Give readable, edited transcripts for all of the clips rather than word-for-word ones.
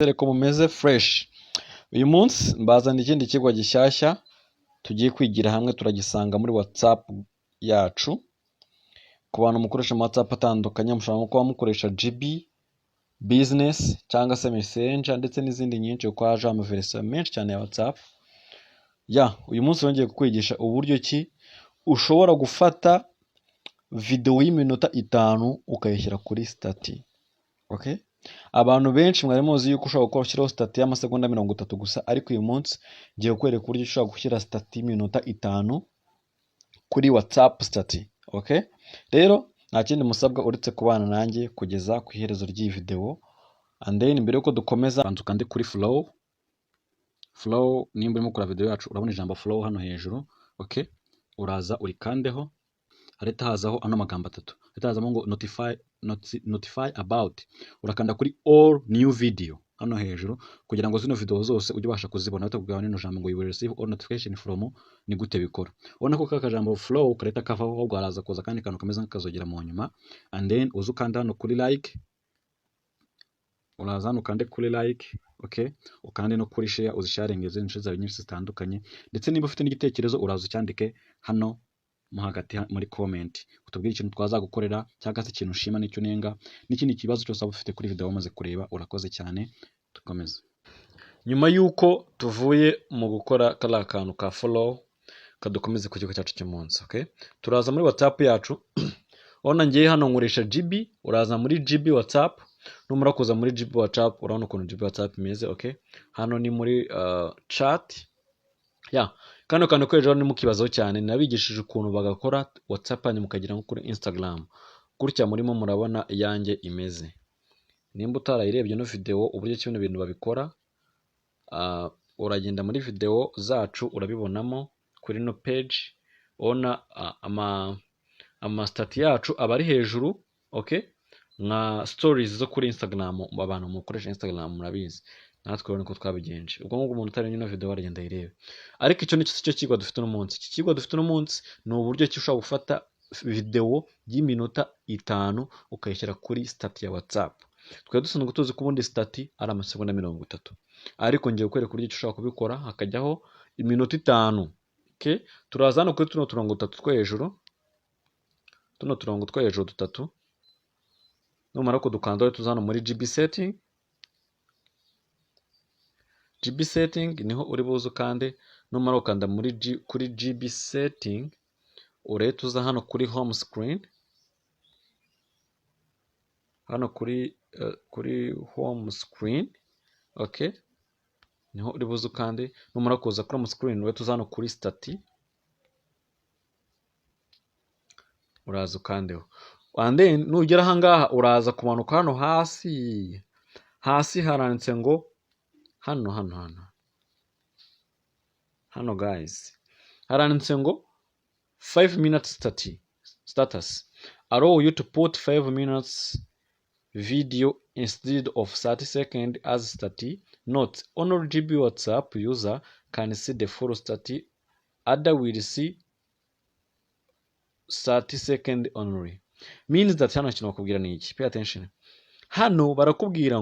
ko mumeze fresh. Uyu munsi mbazana ikindi kigwa gishyashya tugiye kwigira hamwe, turagisanga muri WhatsApp yacu. Ku bantu mukoresha WhatsApp atandukanye, mushobora kuba mukoresha GB business cyangwa se Messenger ndetse n'izindi nyinshi, kuko haje amaverisiyo menshi cyane ya WhatsApp. Uyu munsi wongeye kukwigisha uburyo ki ushobora gufata video y'iminota 5 ukayishyira kuri stati. Okay? Abantu benshi mwari muzi yuko ushobora gushyiraho stati y'amasegonda 30 gusa, ariko uyu munsi ngiye kwereka uburyo ushobora gushyira stati y'iminota 5 kuri WhatsApp stati. Okay? Rero nta kindi musabwa uretse kubana nanjye kugeza ku iherezo ry'iyi video. And then mbere yuko dukomeza, banza ukande kuri flow. Nimba urimo kura video yacu urabona ijambo flow hano hejuru. Okay? Uraza urikandeho, hareta hazaho ano magambo atatu. Hareta hazamo ngo notify about. Urakanda kuri all new video hano hejuru kugira ngo zino video zose ujye ubasha kuzibona. Batakubwira nino jambo ngo you will receive all notification from, ni gute bikora. Ubona ko kaka jambo flow kareta kavaho, ahubwo haraza kuza kandi kantu kameze nk'akazogera mu nyuma. And then uzukanda hano kuri like. Uraza hano ukande kuri like. Okay? Ukande no kuri share, uzisharingeze inshe zawe nyinshi zitandukanye. Ndetse niba ufite n'igitekerezo uraza ucyandike hano mo hagati muri comment, utubwire ikintu twazagukorera cyangwa se ikintu ushima n'icyo nenga n'ikindi kibazo cyose waba ufite kuri video wamaze kureba. Urakoze cyane, tukomeze. Nyuma yuko tuvuye mu gukora kala kantu ka follow, kadukomeze ku kigo cyacu cy'umunsi. Okay? Turaza muri WhatsApp yacu. Ona ngiye hano nkoresha GB, uraza muri GB WhatsApp. Numara kuza muri GB WhatsApp, urabona ukuntu GB WhatsApp imeze. Okay? Hano ni muri chat. Kano kantu kwejo ni mukibazo cyane, nabigishije ukuntu bagakora WhatsApp hanyuma mukagira nko kuri Instagram. Gutya murimo murabona yanjye imeze. Nimba utarayirebye no video uburyo cy'ibintu bintu babikora, uragenda muri video zacu urabibonamo kuri no page. Ona ama stati yacu abari hejuru. Okay? Nka stories zo kuri Instagram, abantu mukoresha Instagram murabizi. Natwe urabona ko twabigenje. Ubwo ngubwo umuntu utari no video waragenda yirebe. Ariko icyo nicyo cyo kigwa dufite no munsi. Iki kigwa dufite no munsi ni uburyo ki ushobora gufata video y'iminota 5 ukayishyira kuri stati ya WhatsApp. Twari dusanzwe tuzi ko ubundi stati ari amasegonda 30, ariko ngiye kwereka uburyo ushobora kubikora hakajyaho iminota 5. Okay? Turaza hano kuri tuno turongo 3 two hejuru. Tuno turongo two hejuru 3. Numara ko dukanda tuzana muri GB setting. GB setting niho uri buze kandi numara ukanda muri kuri GB setting, ureta uza hano kuri home screen. Hano kuri home screen. Okay? Niho uri buze kandi numara kuza kuri home screen, ureta uza hano kuri stati. Uraza ukandeho. And then nugera aha ngaha uraza kumanuka hano hasi. Hasi haranditse ngo hano guys, haranditse ngo 5 minutes status. Allow you to put 5 minutes video instead of 30 seconds as stati. Note, only GB WhatsApp user can see the full stati. Other will see 30 seconds only. Means that hano kintu bakubwira ni iki. Pay attention. Hano barakubwira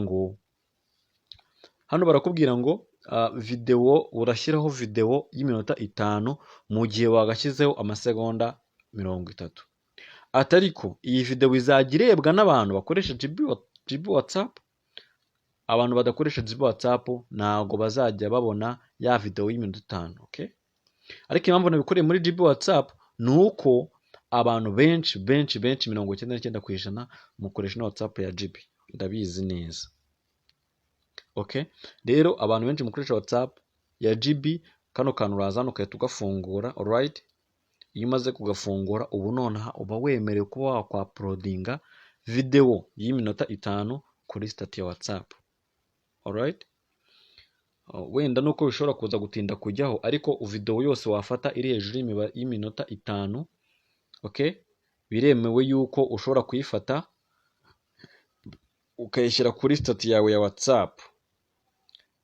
ngo video, urashyiraho video y'iminota 5 mu gihe wagashyizeho amasegonda 30. Atariko iyi video izagirebwa n'abantu bakoresha GB WhatsApp. Abantu badakoresha GB WhatsApp ntago bazajya babona ya video y'iminota 5. Okay? Ariko impamvu nabikoreye muri GB WhatsApp nuko abantu benshi 99% mukoresha WhatsApp ya GB. Ndabizi neza. Okay? Rero abantu benshi mukoresha WhatsApp ya GB, kano kantu uraza hano ukahita ugafungura. Alright? Iyo umaze kugafungura, ubu nonaha uba wemerewe kuba wakwa-uploadinga video y'iminota 5 kuri stati ya WhatsApp. Alright? Wenda nuko bishobora kuza gutinda kujyaho, ariko video yose wafata iri hejuru y'iminota 5, okay? Biremewe yuko ushobora kuyifata ukayishyira kuri stati yawe ya WhatsApp.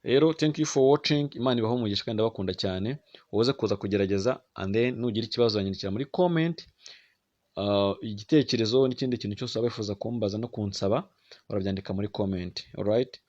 Rero thank you for watching. Imana ibaho umugisha kandi ndabakunda cyane. Uze kuza kugerageza, and then nugira ikibazo wanyandikira muri comment. Igitekerezo n'ikindi kintu cyose wabifuza kumbaza no kunsaba, urabyandika muri comment. Alright?